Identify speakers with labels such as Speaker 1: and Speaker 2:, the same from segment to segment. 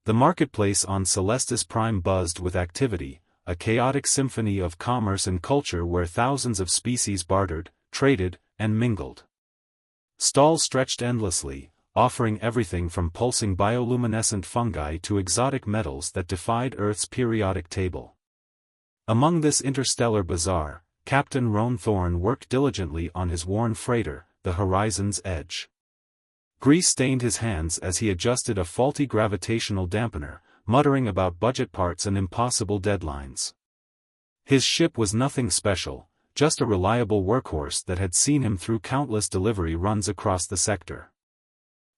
Speaker 1: The marketplace on Celestis Prime buzzed with activity, a chaotic symphony of commerce and culture where thousands of species bartered, traded, and mingled. Stalls stretched endlessly, offering everything from pulsing bioluminescent fungi to exotic metals that defied Earth's periodic table. Among this interstellar bazaar, Captain Roan Thorn worked diligently on his worn freighter, the Horizon's Edge. Grease stained his hands as he adjusted a faulty gravitational dampener, muttering about budget parts and impossible deadlines. His ship was nothing special, just a reliable workhorse that had seen him through countless delivery runs across the sector.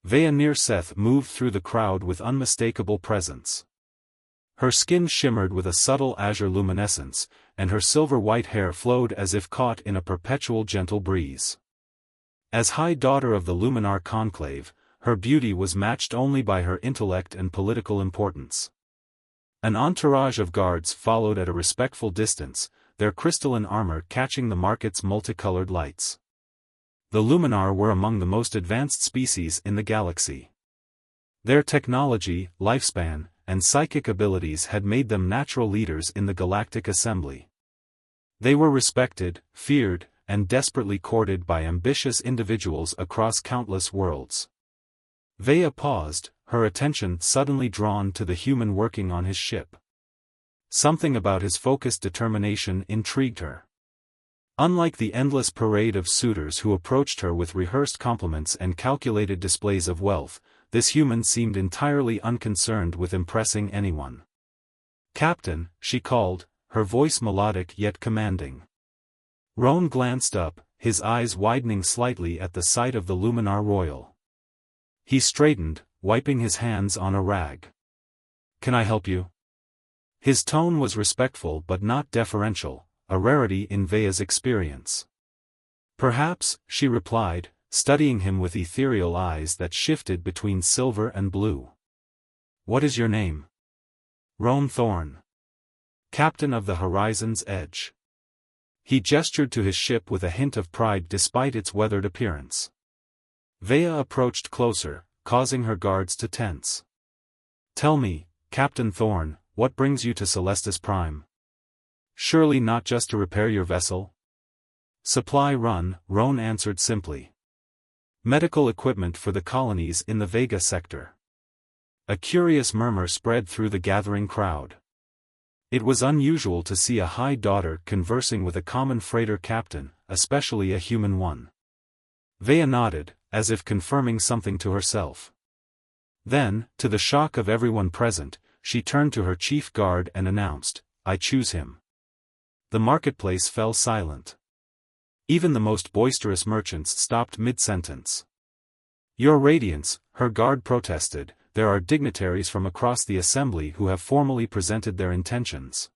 Speaker 1: Vea Nearseth moved through the crowd with unmistakable presence. Her skin shimmered with a subtle azure luminescence, and her silver-white hair flowed as if caught in a perpetual gentle breeze. As High Daughter of the Luminar Conclave, her beauty was matched only by her intellect and political importance. An entourage of guards followed at a respectful distance, their crystalline armor catching the market's multicolored lights. The Luminar were among the most advanced species in the galaxy. Their technology, lifespan, and psychic abilities had made them natural leaders in the Galactic Assembly. They were respected, feared, and desperately courted by ambitious individuals across countless worlds. Vea paused, her attention suddenly drawn to the human working on his ship. Something about his focused determination intrigued her. Unlike the endless parade of suitors who approached her with rehearsed compliments and calculated displays of wealth, this human seemed entirely unconcerned with impressing anyone. "Captain," she called, her voice melodic yet commanding. Roan glanced up, his eyes widening slightly at the sight of the Luminar Royal. He straightened, wiping his hands on a rag. "Can I help you?" His tone was respectful but not deferential, a rarity in Vea's experience. "Perhaps," she replied, studying him with ethereal eyes that shifted between silver and blue. "What is your name?" "Roan Thorn. Captain of the Horizon's Edge." He gestured to his ship with a hint of pride despite its weathered appearance. Vea approached closer, causing her guards to tense. "Tell me, Captain Thorn, what brings you to Celestis Prime? Surely not just to repair your vessel?" "Supply run," Roan answered simply. "Medical equipment for the colonies in the Vega sector." A curious murmur spread through the gathering crowd. It was unusual to see a High Daughter conversing with a common freighter captain, especially a human one. Vea nodded, as if confirming something to herself. Then, to the shock of everyone present, she turned to her chief guard and announced, "I choose him." The marketplace fell silent. Even the most boisterous merchants stopped mid-sentence. "Your Radiance," her guard protested, "there are dignitaries from across the Assembly who have formally presented their intentions.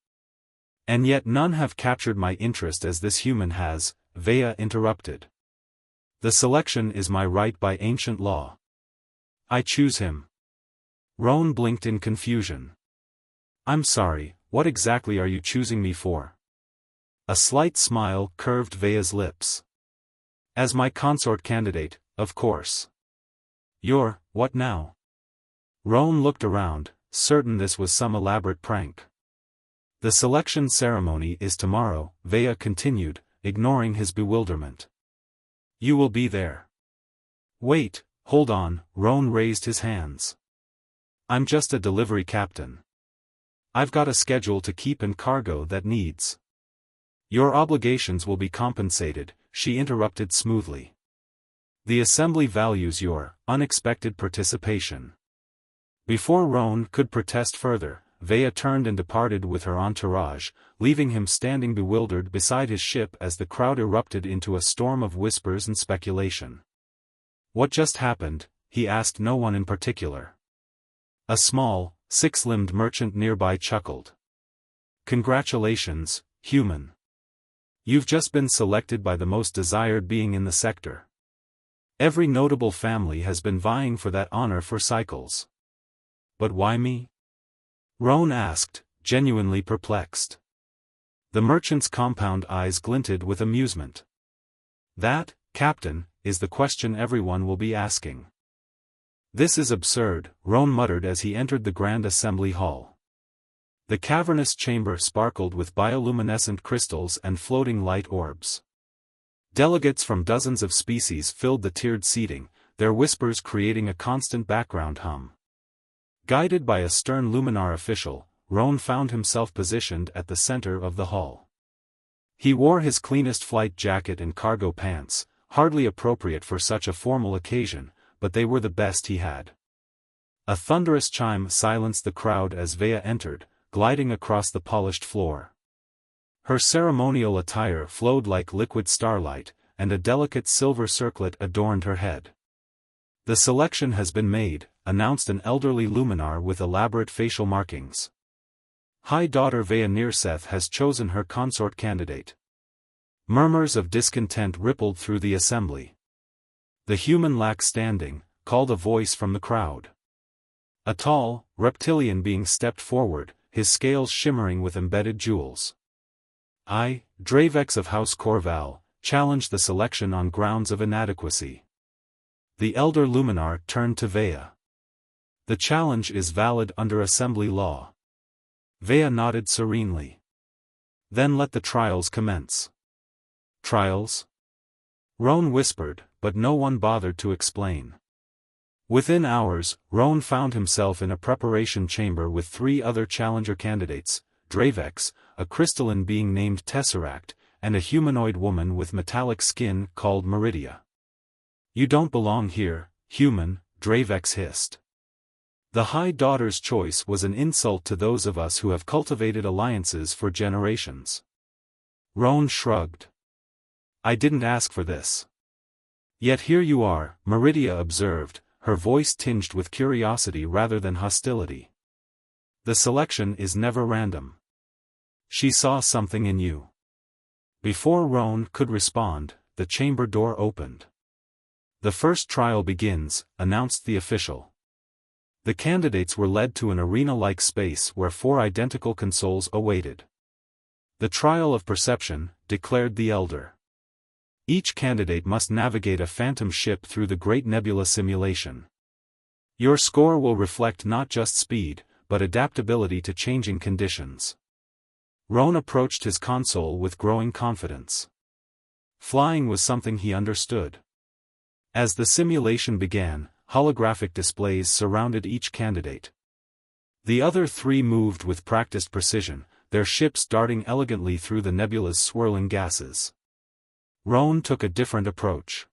Speaker 1: And yet none have captured my interest as this human has," Vea interrupted. "The selection is my right by ancient law. I choose him." Roan blinked in confusion. "I'm sorry, what exactly are you choosing me for?" A slight smile curved Vea's lips. "As my consort candidate, of course." What now?" Roan looked around, certain this was some elaborate prank. "The selection ceremony is tomorrow," Vea continued, ignoring his bewilderment. "You will be there." "Wait, hold on," Roan raised his hands. "I'm just a delivery captain. I've got a schedule to keep and cargo that needs." "Your obligations will be compensated," she interrupted smoothly. "The Assembly values your unexpected participation." Before Roan could protest further, Vea turned and departed with her entourage, leaving him standing bewildered beside his ship as the crowd erupted into a storm of whispers and speculation. "What just happened?" he asked no one in particular. A small, six-limbed merchant nearby chuckled. "Congratulations, human. You've just been selected by the most desired being in the sector. Every notable family has been vying for that honor for cycles." "But why me?" Roan asked, genuinely perplexed. The merchant's compound eyes glinted with amusement. "That, Captain, is the question everyone will be asking. "This is absurd," Roan muttered as he entered the Grand Assembly Hall. The cavernous chamber sparkled with bioluminescent crystals and floating light orbs. Delegates from dozens of species filled the tiered seating, their whispers creating a constant background hum. Guided by a stern Luminar official, Roan found himself positioned at the center of the hall. He wore his cleanest flight jacket and cargo pants, hardly appropriate for such a formal occasion, but they were the best he had. A thunderous chime silenced the crowd as Vea entered, gliding across the polished floor. Her ceremonial attire flowed like liquid starlight, and a delicate silver circlet adorned her head. "The selection has been made," announced an elderly Luminar with elaborate facial markings. "High Daughter Vea Nearseth has chosen her consort candidate." Murmurs of discontent rippled through the assembly. "The human lacks standing," called a voice from the crowd. A tall, reptilian being stepped forward, his scales shimmering with embedded jewels. "I, Dravex of House Corval, challenge the selection on grounds of inadequacy." The elder Luminar turned to Vea. "The challenge is valid under assembly law." Vea nodded serenely. "Then let the trials commence." "Trials?" Roan whispered, but no one bothered to explain. Within hours, Roan found himself in a preparation chamber with 3 other challenger candidates, Dravex, a crystalline being named Tesseract, and a humanoid woman with metallic skin called Meridia. "You don't belong here, human," Dravex hissed. The High Daughter's choice was an insult to those of us who have cultivated alliances for generations. Roan shrugged. "I didn't ask for this." "Yet here you are," Meridia observed, her voice tinged with curiosity rather than hostility. "The selection is never random. She saw something in you." Before Roan could respond, the chamber door opened. "The first trial begins," announced the official. The candidates were led to an arena-like space where 4 identical consoles awaited. "The trial of perception," declared the elder. "Each candidate must navigate a phantom ship through the Great Nebula simulation. Your score will reflect not just speed, but adaptability to changing conditions." Roan approached his console with growing confidence. Flying was something he understood. As the simulation began, holographic displays surrounded each candidate. The other 3 moved with practiced precision, their ships darting elegantly through the nebula's swirling gases. Roan took a different approach.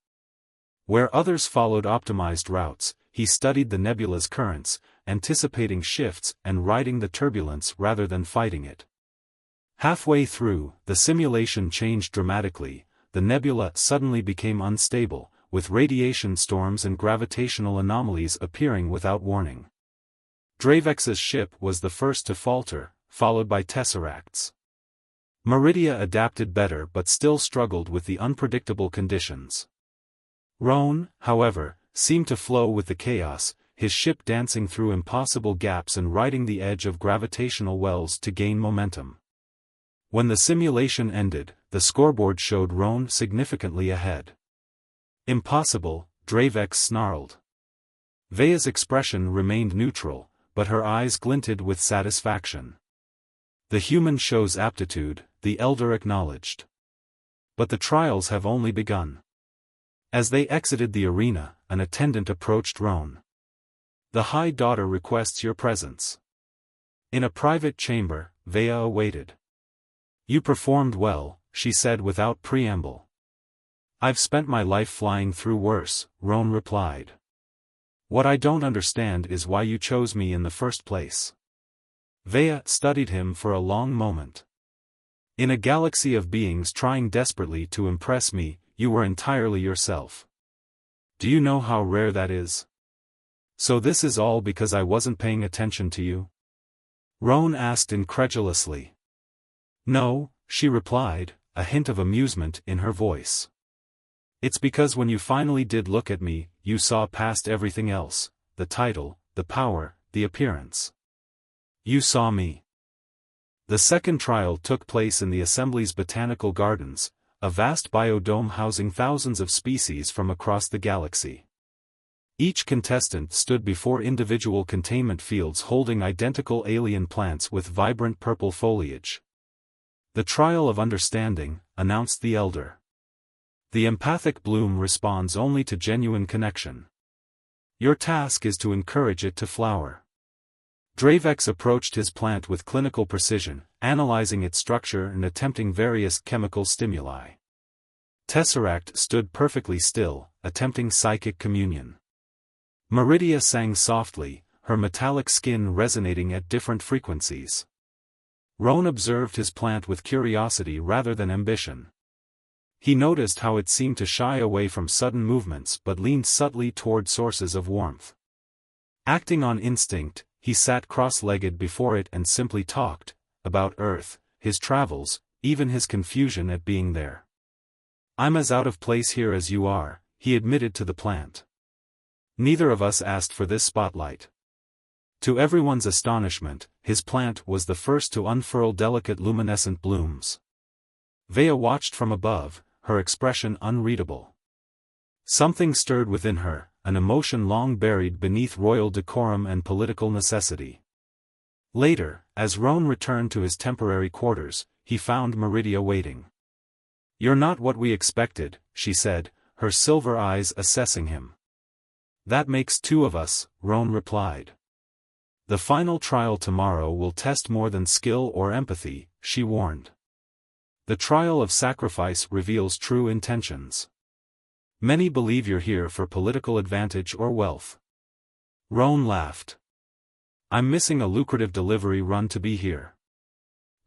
Speaker 1: Where others followed optimized routes, he studied the nebula's currents, anticipating shifts and riding the turbulence rather than fighting it. Halfway through, the simulation changed dramatically. The nebula suddenly became unstable, with radiation storms and gravitational anomalies appearing without warning. Dravex's ship was the first to falter, followed by Tesseract's. Meridia adapted better but still struggled with the unpredictable conditions. Roan, however, seemed to flow with the chaos, his ship dancing through impossible gaps and riding the edge of gravitational wells to gain momentum. When the simulation ended, the scoreboard showed Roan significantly ahead. "Impossible," Dravex snarled. Vea's expression remained neutral, but her eyes glinted with satisfaction. "The human shows aptitude," the elder acknowledged. "But the trials have only begun." As they exited the arena, an attendant approached Roan. "The High Daughter requests your presence." In a private chamber, Vea awaited. "You performed well," she said without preamble. "I've spent my life flying through worse," Roan replied. "What I don't understand is why you chose me in the first place." Vea studied him for a long moment. "In a galaxy of beings trying desperately to impress me, you were entirely yourself. Do you know how rare that is? So this is all because I wasn't paying attention to you?" Roan asked incredulously. "No," she replied, a hint of amusement in her voice. "It's because when you finally did look at me, you saw past everything else, the title, the power, the appearance. You saw me." The second trial took place in the Assembly's botanical gardens, a vast biodome housing thousands of species from across the galaxy. Each contestant stood before individual containment fields holding identical alien plants with vibrant purple foliage. "The trial of understanding," announced the elder. "The empathic bloom responds only to genuine connection. Your task is to encourage it to flower." Dravex approached his plant with clinical precision, analyzing its structure and attempting various chemical stimuli. Tesseract stood perfectly still, attempting psychic communion. Meridia sang softly, her metallic skin resonating at different frequencies. Roan observed his plant with curiosity rather than ambition. He noticed how it seemed to shy away from sudden movements but leaned subtly toward sources of warmth. Acting on instinct, he sat cross-legged before it and simply talked, about Earth, his travels, even his confusion at being there. "I'm as out of place here as you are," he admitted to the plant. "Neither of us asked for this spotlight." To everyone's astonishment, his plant was the first to unfurl delicate luminescent blooms. Vea watched from above, her expression unreadable. Something stirred within her, an emotion long buried beneath royal decorum and political necessity. Later, as Roan returned to his temporary quarters, he found Meridia waiting. "You're not what we expected," she said, her silver eyes assessing him. "That makes two of us," Roan replied. "The final trial tomorrow will test more than skill or empathy," she warned. "The trial of sacrifice reveals true intentions. Many believe you're here for political advantage or wealth." Roan laughed. "I'm missing a lucrative delivery run to be here.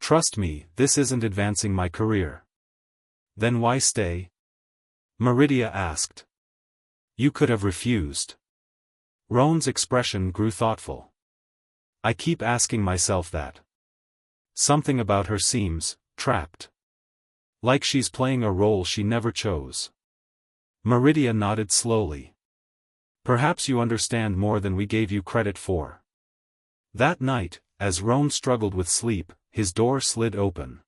Speaker 1: Trust me, this isn't advancing my career." "Then why stay?" Meridia asked. "You could have refused." Roan's expression grew thoughtful. "I keep asking myself that. Something about her seems trapped. Like she's playing a role she never chose." Meridia nodded slowly. "Perhaps you understand more than we gave you credit for." That night, as Roan struggled with sleep, his door slid open.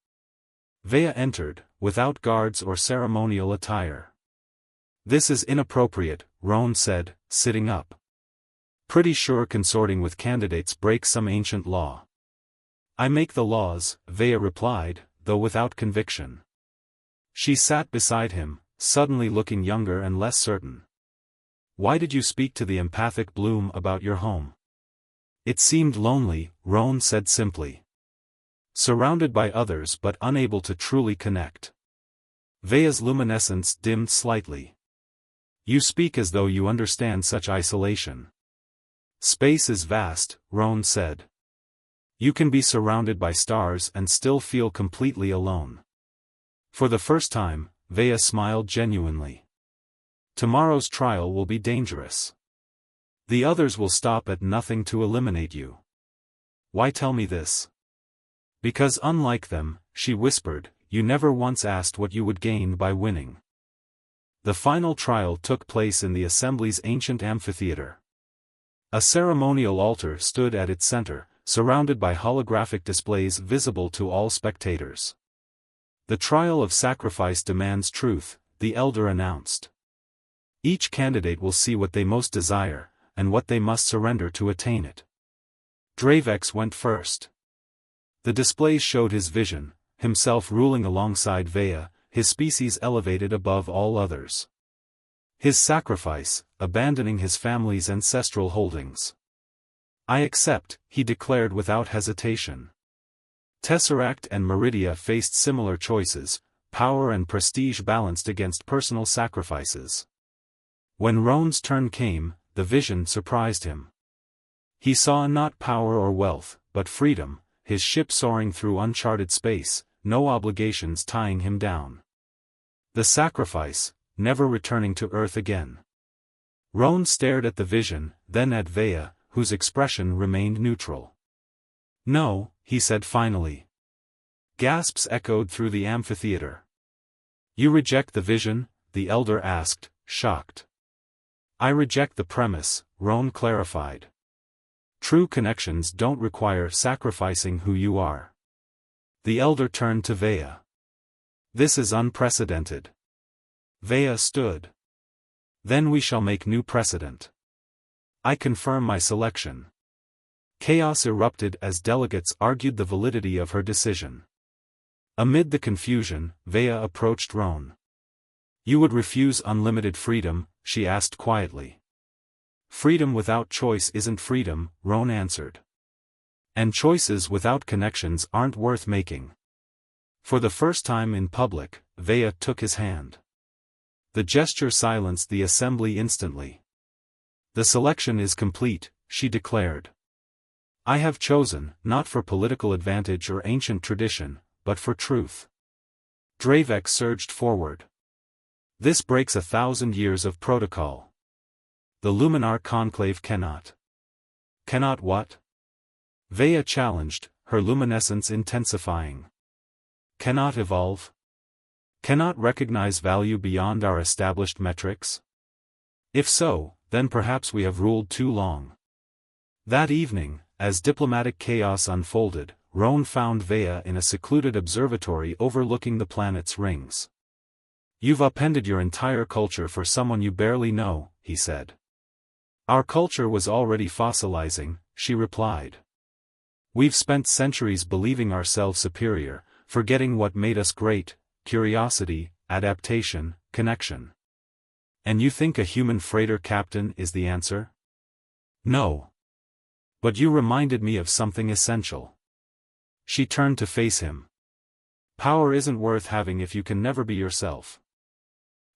Speaker 1: Vea entered, without guards or ceremonial attire. "This is inappropriate," Roan said, sitting up. "Pretty sure consorting with candidates breaks some ancient law." "I make the laws," Vea replied, though without conviction. She sat beside him, suddenly looking younger and less certain. "Why did you speak to the empathic bloom about your home?" "It seemed lonely," Roan said simply. "Surrounded by others but unable to truly connect." Vea's luminescence dimmed slightly. "You speak as though you understand such isolation." "Space is vast," Roan said. "You can be surrounded by stars and still feel completely alone." For the first time, Vea smiled genuinely. "Tomorrow's trial will be dangerous. The others will stop at nothing to eliminate you." "Why tell me this?" "Because unlike them," she whispered, "you never once asked what you would gain by winning." The final trial took place in the Assembly's ancient amphitheater. A ceremonial altar stood at its center, surrounded by holographic displays visible to all spectators. "The trial of sacrifice demands truth," the elder announced. "Each candidate will see what they most desire, and what they must surrender to attain it." Dravex went first. The displays showed his vision, himself ruling alongside Vea, his species elevated above all others. His sacrifice, abandoning his family's ancestral holdings. "I accept," he declared without hesitation. Tesseract and Meridia faced similar choices, power and prestige balanced against personal sacrifices. When Roan's turn came, the vision surprised him. He saw not power or wealth, but freedom, his ship soaring through uncharted space, no obligations tying him down. The sacrifice, never returning to Earth again. Roan stared at the vision, then at Vea, whose expression remained neutral. "No," he said finally. Gasps echoed through the amphitheater. "You reject the vision?" the elder asked, shocked. "I reject the premise," Roan clarified. "True connections don't require sacrificing who you are." The elder turned to Vea. "This is unprecedented." Vea stood. "Then we shall make new precedent." I confirm my selection. Chaos erupted as delegates argued the validity of her decision. Amid the confusion, Vea approached Roan. You would refuse unlimited freedom, she asked quietly. Freedom without choice isn't freedom, Roan answered. And choices without connections aren't worth making. For the first time in public, Vea took his hand. The gesture silenced the assembly instantly. The selection is complete, she declared. I have chosen, not for political advantage or ancient tradition, but for truth. Dravek surged forward. This breaks 1,000 years of protocol. The Luminar Conclave cannot. Cannot what? Vea challenged, her luminescence intensifying. Cannot evolve? Cannot recognize value beyond our established metrics? If so, then perhaps we have ruled too long. That evening, as diplomatic chaos unfolded, Roan found Vea in a secluded observatory overlooking the planet's rings. You've upended your entire culture for someone you barely know, he said. Our culture was already fossilizing, she replied. We've spent centuries believing ourselves superior, forgetting what made us great: curiosity, adaptation, connection. And you think a human freighter captain is the answer? No. But you reminded me of something essential. She turned to face him. Power isn't worth having if you can never be yourself.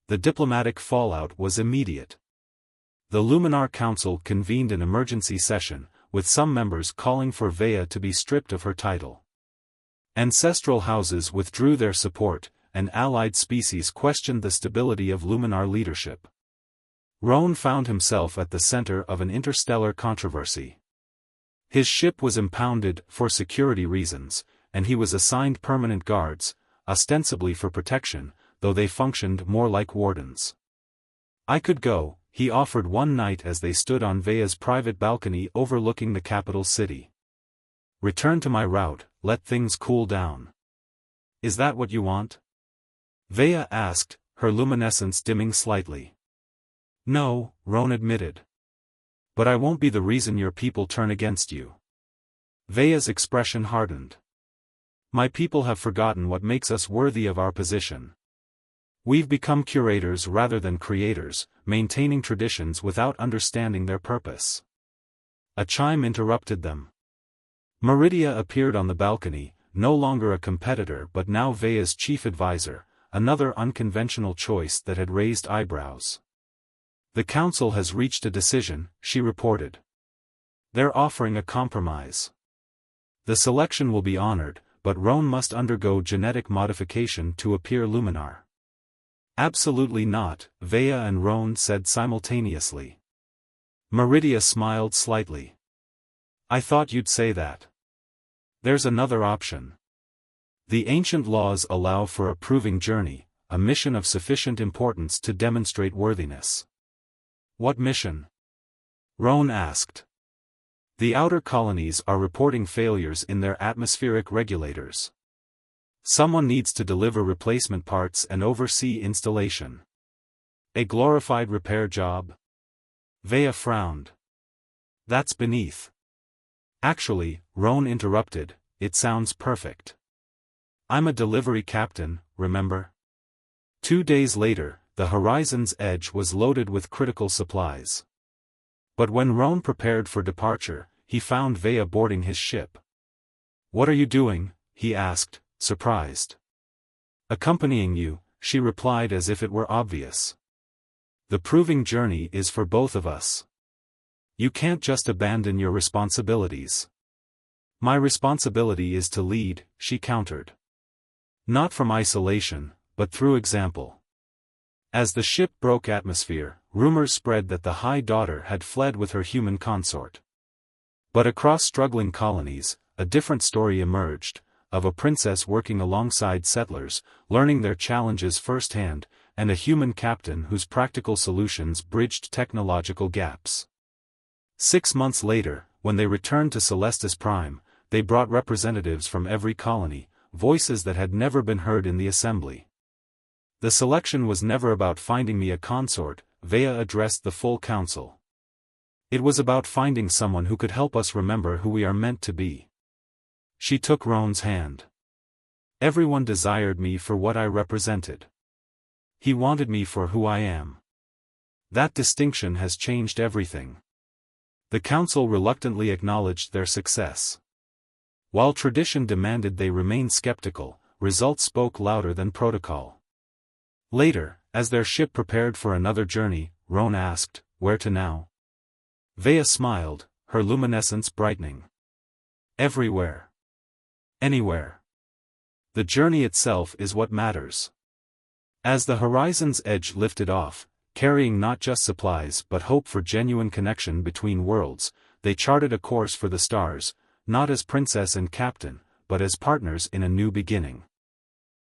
Speaker 1: The diplomatic fallout was immediate. The Luminar Council convened an emergency session, with some members calling for Vea to be stripped of her title. Ancestral houses withdrew their support, and allied species questioned the stability of Luminar leadership. Roan found himself at the center of an interstellar controversy. His ship was impounded for security reasons, and he was assigned permanent guards, ostensibly for protection, though they functioned more like wardens. I could go, he offered one night as they stood on Vea's private balcony overlooking the capital city. Return to my route, let things cool down. Is that what you want? Vea asked, her luminescence dimming slightly. No, Roan admitted. But I won't be the reason your people turn against you. Vea's expression hardened. My people have forgotten what makes us worthy of our position. We've become curators rather than creators, maintaining traditions without understanding their purpose. A chime interrupted them. Meridia appeared on the balcony, no longer a competitor but now Vea's chief advisor, another unconventional choice that had raised eyebrows. The council has reached a decision, she reported. They're offering a compromise. The selection will be honored, but Roan must undergo genetic modification to appear Luminar. Absolutely not, Vea and Roan said simultaneously. Meridia smiled slightly. I thought you'd say that. There's another option. The ancient laws allow for a proving journey, a mission of sufficient importance to demonstrate worthiness. What mission? Roan asked. The outer colonies are reporting failures in their atmospheric regulators. Someone needs to deliver replacement parts and oversee installation. A glorified repair job? Vea frowned. That's beneath. Actually, Roan interrupted, it sounds perfect. I'm a delivery captain, remember? 2 days later, the Horizon's edge was loaded with critical supplies. But when Roan prepared for departure, he found Vea boarding his ship. What are you doing? He asked, surprised. Accompanying you, she replied as if it were obvious. The proving journey is for both of us. You can't just abandon your responsibilities. My responsibility is to lead, she countered. Not from isolation, but through example. As the ship broke atmosphere, rumors spread that the High Daughter had fled with her human consort. But across struggling colonies, a different story emerged, of a princess working alongside settlers, learning their challenges firsthand, and a human captain whose practical solutions bridged technological gaps. 6 months later, when they returned to Celestis Prime, they brought representatives from every colony, voices that had never been heard in the assembly. The selection was never about finding me a consort, Vea addressed the full council. It was about finding someone who could help us remember who we are meant to be. She took Roan's hand. Everyone desired me for what I represented. He wanted me for who I am. That distinction has changed everything. The council reluctantly acknowledged their success. While tradition demanded they remain skeptical, results spoke louder than protocol. Later, as their ship prepared for another journey, Roan asked, "Where to now?" Vea smiled, her luminescence brightening. "Everywhere. Anywhere. The journey itself is what matters." As the horizon's edge lifted off, carrying not just supplies but hope for genuine connection between worlds, they charted a course for the stars, not as princess and captain, but as partners in a new beginning.